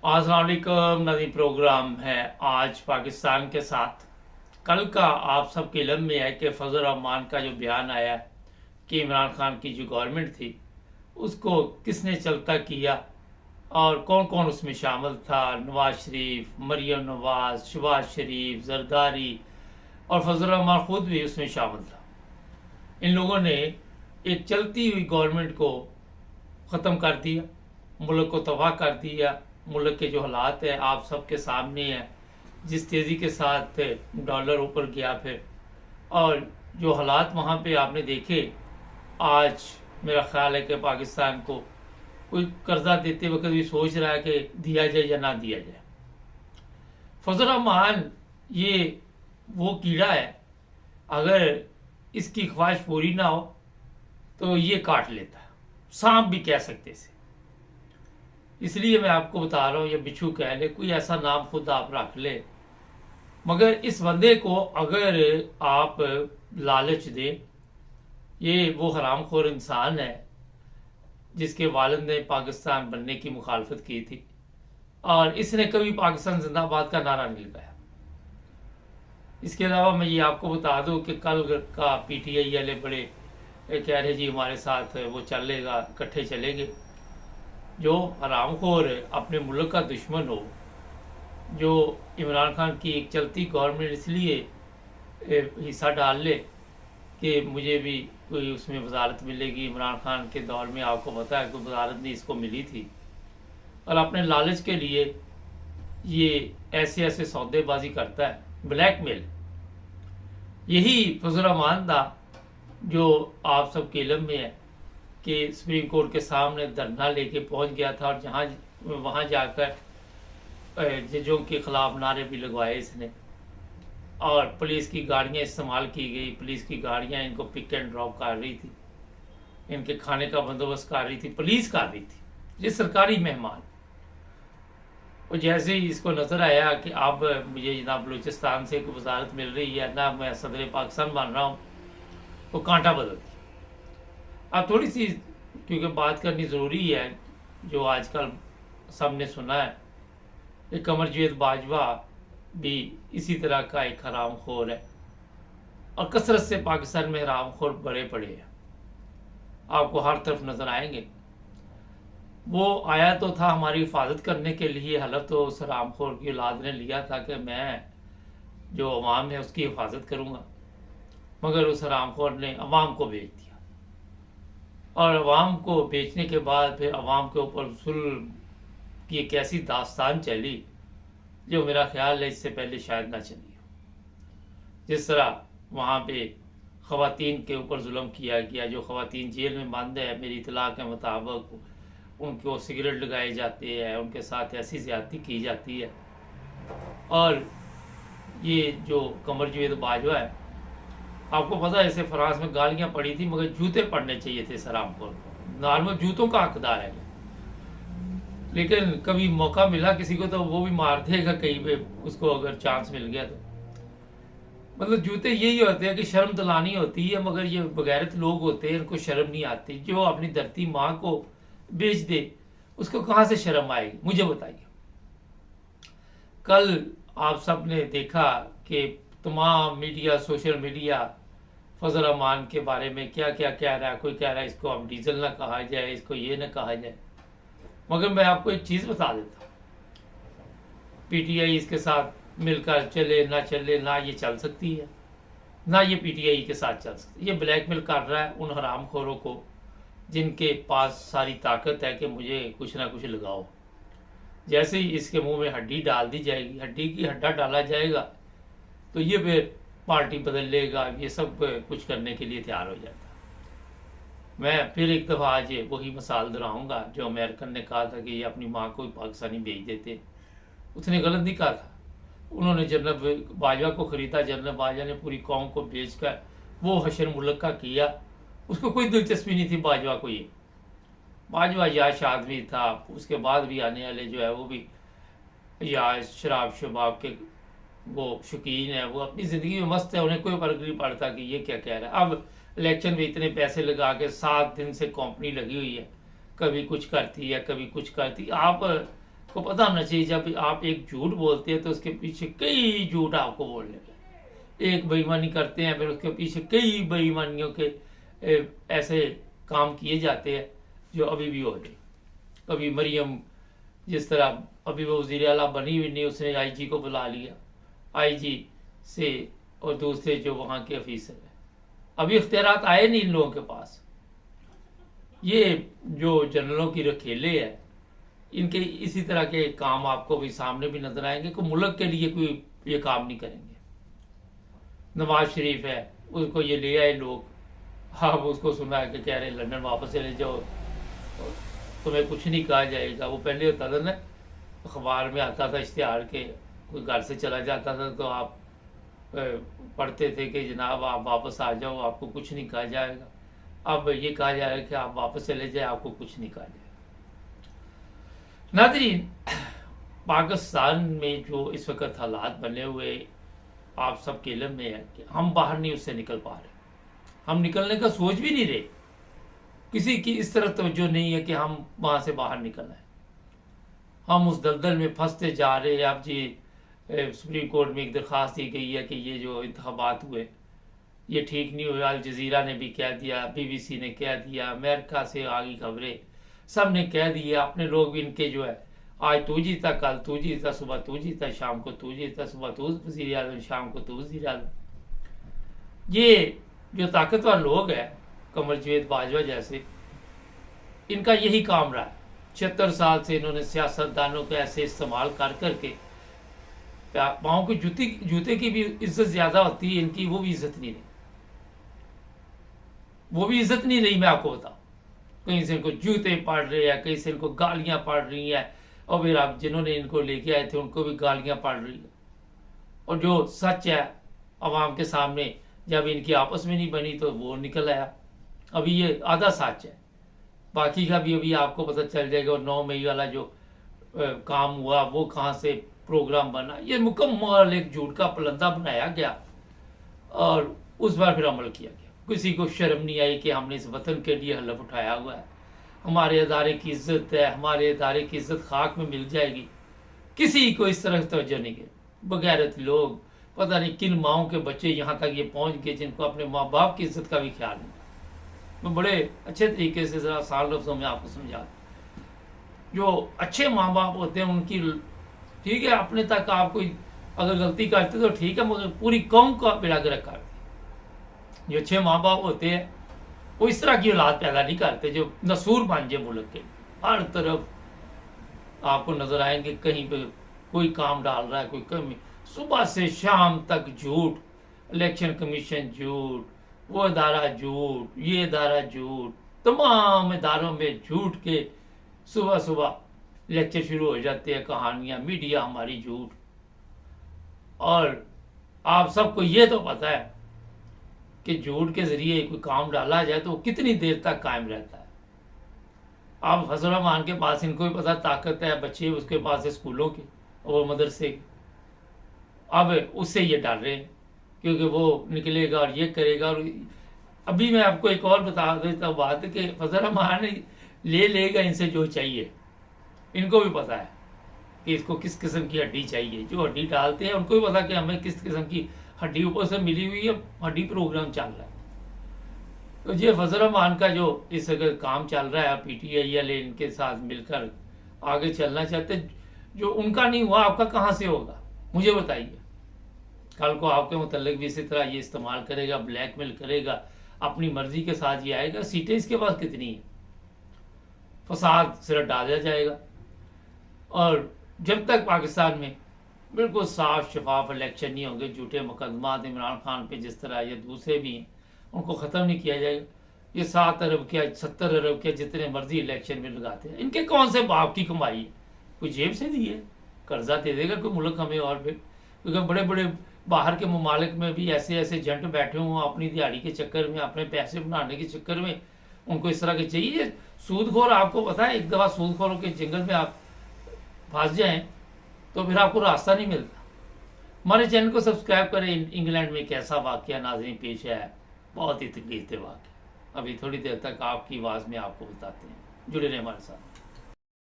अस्सलाम वालेकुम नाज़रीन। प्रोग्राम है आज पाकिस्तान के साथ। कल का आप सबके इल्म में है कि फजल रहमान का जो बयान आया कि इमरान खान की जो गवर्नमेंट थी उसको किसने चलता किया और कौन कौन उसमें शामिल था। नवाज शरीफ, मरियम नवाज, शहबाज शरीफ, जरदारी और फजल रहमान खुद भी उसमें शामिल था। इन लोगों ने एक चलती हुई गवर्नमेंट को ख़त्म कर दिया, मुल्क को तबाह कर दिया। मुल्क के जो हालात है आप सबके सामने है, जिस तेज़ी के साथ डॉलर ऊपर गया फिर, और जो हालात वहाँ पे आपने देखे। आज मेरा ख्याल है कि पाकिस्तान को कोई कर्जा देते वक्त भी सोच रहा है कि दिया जाए या ना दिया जाए। फजल रहमान ये वो कीड़ा है, अगर इसकी ख्वाहिश पूरी ना हो तो ये काट लेता है, सांप भी कह सकते इसे। इसलिए मैं आपको बता रहा हूँ, या बिच्छू कह ले, कोई ऐसा नाम खुद आप रख ले, मगर इस बंदे को अगर आप लालच दें, ये वो हरामखोर इंसान है जिसके वालिद ने पाकिस्तान बनने की मुखालफत की थी और इसने कभी पाकिस्तान जिंदाबाद का नारा नहीं लगाया। इसके अलावा मैं ये आपको बता दूं कि कल का पीटीआई वाले बड़े कह रहे जी हमारे साथ वो चलेगा, इकट्ठे चलेंगे। जो हरामखोर अपने मुल्क का दुश्मन हो, जो इमरान खान की एक चलती गवर्नमेंट इसलिए हिस्सा डाल ले कि मुझे भी कोई उसमें वजारत मिलेगी। इमरान खान के दौर में आपको पता है कोई वजारत नहीं इसको मिली थी, और अपने लालच के लिए ये ऐसे ऐसे सौदेबाजी करता है, ब्लैकमेल। यही फजल रहमान था जो आप सबके इल्म में है कि सुप्रीम कोर्ट के सामने धरना लेके पहुंच गया था और जहाँ वहाँ जाकर जजों के खिलाफ नारे भी लगवाए इसने, और पुलिस की गाड़ियाँ इस्तेमाल की गई। पुलिस की गाड़ियाँ इनको पिक एंड ड्रॉप कर रही थी, इनके खाने का बंदोबस्त कर रही थी, पुलिस कर रही थी, ये सरकारी मेहमान। और जैसे ही इसको नज़र आया कि अब मुझे ना बलूचिस्तान से कोई वजारत मिल रही है ना मैं सदर पाकिस्तान बन रहा हूँ, तो कांटा बदल दिया। अब थोड़ी सी क्योंकि बात करनी ज़रूरी है, जो आजकल सबने सुना है, एक कमरजावेद बाजवा भी इसी तरह का एक हरामखोर है और कसरत से पाकिस्तान में हरामखोर बड़े पड़े हैं, आपको हर तरफ नज़र आएंगे। वो आया तो था हमारी हिफाजत करने के लिए, हलफ तो उस हरामखोर की औलाद ने लिया था कि मैं जो अवाम है उसकी हिफाजत करूँगा, मगर उस हरामखोर ने अवाम को बेच दिया, और अवाम को बेचने के बाद फिर अवाम के ऊपर जुल्म की एक ऐसी दास्तान चली जो मेरा ख्याल है इससे पहले शायद ना चली हो। जिस तरह वहाँ पे ख़वातीन के ऊपर जुल्म किया गया, जो ख़वातीन जेल में बंद है, मेरी इतला के मुताबिक उनको सिगरेट लगाए जाते हैं, उनके साथ ऐसी ज़्यादती की जाती है। और ये जो कमरजावेद बाजवा है, आपको पता है इसे फ्रांस में गालियाँ पड़ी थी, मगर जूते पड़ने चाहिए थे सरामपुर को, नॉर्मल जूतों का हकदार है, लेकिन कभी मौका मिला किसी को तो वो भी मार देगा कहीं पे उसको, अगर चांस मिल गया तो। मतलब जूते यही होते हैं कि शर्म दिलानी होती है, मगर ये बगैरत लोग होते हैं, इनको शर्म नहीं आती। जो अपनी धरती माँ को बेच दे उसको कहाँ से शर्म आएगी, मुझे बताइए। कल आप सब ने देखा कि तमाम मीडिया, सोशल मीडिया फजल रहमान के बारे में क्या क्या कह रहा है। कोई कह रहा है इसको अब डीजल ना कहा जाए, इसको ये ना कहा जाए, मगर मैं आपको एक चीज़ बता देता हूँ, पीटीआई इसके साथ मिलकर चले ना ये चल सकती है, ना ये पीटीआई के साथ चल सकती है। ये ब्लैकमेल कर रहा है उन हरामखोरों को जिनके पास सारी ताकत है कि मुझे कुछ ना कुछ लगाओ। जैसे ही इसके मुंह में हड्डी डाल दी जाएगी, हड्डी की हड्डा डाला जाएगा, तो ये फिर पार्टी बदल लेगा, ये सब कुछ करने के लिए तैयार हो जाता है। मैं फिर एक दफ़ा आज वही मिसाल दोहराऊंगा जो अमेरिकन ने कहा था कि ये अपनी माँ को पाकिस्तानी भेज देते। उसने गलत नहीं कहा था, उन्होंने जनरल बाजवा को ख़रीदा, जनरल बाजवा ने पूरी कौम को बेचकर वो हशर मुल्क का किया। उसको कोई दिलचस्पी नहीं थी बाजवा को, ये बाजवा याश आदमी था। उसके बाद भी आने वाले जो है वो भी या शराब शबाब के वो शौकीन है, वो अपनी ज़िंदगी में मस्त है, उन्हें कोई फर्क नहीं पड़ता कि ये क्या कह रहा है। अब इलेक्शन में इतने पैसे लगा के 7 दिन से कंपनी लगी हुई है, कभी कुछ करती है कभी कुछ करती। आप को पता होना चाहिए जब आप एक झूठ बोलते हैं तो उसके पीछे कई झूठ आपको बोलने लगे। एक बेईमानी करते हैं फिर उसके पीछे कई बेईमानियों के ऐसे काम किए जाते हैं जो अभी भी हो रहे। कभी मरियम जिस तरह अभी वो वज़ीर आला बनी हुई नहीं, उसने आईजी को बुला लिया, आईजी से और दूसरे जो वहाँ के ऑफिसर हैं, अभी इख्तियारात आए नहीं इन लोगों के पास। ये जो जनरलों की रखेले है, इनके इसी तरह के काम आपको भी सामने भी नजर आएंगे। कोई मुल्क के लिए कोई ये काम नहीं करेंगे। नवाज शरीफ है, उसको ये ले आए लोग, हाँ उसको सुना है कि कह रहे लंदन वापस चले जाओ, तुम्हें कुछ नहीं कहा जाएगा। वो पहले होता था ना, अखबार में आता था इश्तिहार के, कोई घर से चला जाता था तो आप पढ़ते थे कि जनाब आप वापस आ जाओ, आपको कुछ नहीं कहा जाएगा। अब ये कहा जाएगा कि आप वापस चले जाए, आपको कुछ नहीं कहा जाएगा। नाज़रीन, पाकिस्तान में जो इस वक्त हालात बने हुए आप सबके इल्म में है कि हम बाहर नहीं उससे निकल पा रहे, हम निकलने का सोच भी नहीं रहे। किसी की इस तरह तवज्जो नहीं है कि हम वहाँ से बाहर निकल आए। हम उस दलदल में फंसते जा रहे हैं। अब जी सुप्रीम कोर्ट में एक दरख्वास्त दी गई है कि ये जो इंतखाबात हुए ये ठीक नहीं हुए। अल जजीरा ने भी कह दिया, BBC ने कह दिया, अमेरिका से आगी खबरें सब ने कह दिया। अपने लोग भी इनके जो है, आज तू जीता, कल तू जीता, सुबह तू जीता, शाम को तू जीता, सुबह तू वज़ीर आज़म, शाम को तू वज़ीर आज़म। ये जो ताकतवर लोग हैं कमर जवेद बाजवा जैसे, इनका यही काम रहा है। 76 साल से इन्होंने सियासतदानों को ऐसे इस्तेमाल कर करके, पाँव के जूते की भी इज्जत ज्यादा होती है, इनकी वो भी इज्जत नहीं रही, वो भी इज्जत नहीं रही। मैं आपको बताऊं, कहीं से इनको जूते पड़ रहे हैं, कहीं से इनको गालियां पड़ रही हैं, और फिर आप जिन्होंने इनको लेके आए थे उनको भी गालियां पड़ रही है। और जो सच है अवाम के सामने जब इनकी आपस में नहीं बनी तो वो निकल आया। अभी ये आधा सच है, बाकी का भी अभी आपको पता चल जाएगा। और 9 मई वाला जो काम हुआ वो कहाँ से प्रोग्राम बना, ये मुकम्मल एक झूठ का पलंदा बनाया गया और उस बार फिर अमल किया गया। किसी को शर्म नहीं आई कि हमने इस वतन के लिए हलफ उठाया हुआ है, हमारे अदारे की इज्जत है, हमारे अदारे की इज्जत खाक में मिल जाएगी। किसी को इस तरह तवज्जो नहीं है। बगैरत लोग, पता नहीं किन माओं के बच्चे यहाँ तक ये पहुँच गए जिनको अपने माँ बाप की इज्जत का भी ख्याल नहीं। मैं बड़े अच्छे तरीके से ज़रा आसान लफ्ज़ों में आपको समझा दूं। जो अच्छे माँ बाप होते हैं उनकी, ठीक है अपने तक आप कोई अगर गलती करते तो ठीक है, मगर पूरी कौम का बेड़ा गर्क कर दी। जो अच्छे माँ बाप होते हैं वो इस तरह की औलाद पैदा नहीं करते जो नसूर बन जाए मुल्क के। हर तरफ आपको नजर आएंगे कहीं पे कोई काम डाल रहा है, कोई कमी, सुबह से शाम तक झूठ, इलेक्शन कमीशन झूठ, वो अदारा झूठ, ये अदारा झूठ, तमाम इदारों में झूठ के सुबह सुबह लेक्चर शुरू हो जाते हैं, कहानियां, मीडिया हमारी झूठ। और आप सबको ये तो पता है कि झूठ के जरिए कोई काम डाला जाए तो वो कितनी देर तक कायम रहता है। आप फजल रहमान के पास, इनको भी पता ताकत है, बच्चे उसके पास है स्कूलों के और मदरसे के, अब उससे ये डर रहे हैं क्योंकि वो निकलेगा और ये करेगा। और अभी मैं आपको एक और बता देता हूँ बात कि फजल रहमान ले लेगा इनसे जो चाहिए। इनको भी पता है कि इसको किस किस्म की हड्डी चाहिए। जो हड्डी डालते हैं उनको भी पता कि हमें किस किस्म की हड्डी ऊपर से मिली हुई है, हड्डी प्रोग्राम चल रहा है। तो ये फजल रहमान का जो इस अगर काम चल रहा है, PTI वाले इनके साथ मिलकर आगे चलना चाहते, जो उनका नहीं हुआ आपका कहाँ से होगा मुझे बताइए। कल को आपके मुतल्लिक भी इसी तरह ये इस्तेमाल करेगा, ब्लैकमेल करेगा, अपनी मर्जी के साथ ये आएगा। सीटें इसके पास कितनी है, फसाद सिर्फ डाला जाएगा। और जब तक पाकिस्तान में बिल्कुल साफ शफाफ इलेक्शन नहीं होंगे, झूठे मुकदमात इमरान खान पे जिस तरह या दूसरे भी हैं उनको ख़त्म नहीं किया जाएगा, ये 7 अरब के 70 अरब के जितने मर्जी इलेक्शन में लगाते हैं, इनके कौन से बाप की कमाई है? कोई जेब से दी है? कर्जा दे देगा कोई मुल्क हमें? और फिर क्योंकि बड़े बड़े बाहर के ममालिक में भी ऐसे ऐसे एजेंट बैठे हुए हैं अपनी दिहाड़ी के चक्कर में, अपने पैसे बनाने के चक्कर में, उनको इस तरह के चाहिए। सूदखोर, आपको पता है एक दफ़ा सूदखोरों के जंगल में आप फंस जाएं तो फिर आपको रास्ता नहीं मिलता। हमारे चैनल को सब्सक्राइब करें। इंग्लैंड में कैसा वाक़या नाज़रीन पेश है, बहुत ही तकलीफ दे वाक़या। अभी थोड़ी देर तक आपकी आवाज़ में आपको बताते हैं, जुड़े रहें हमारे साथ।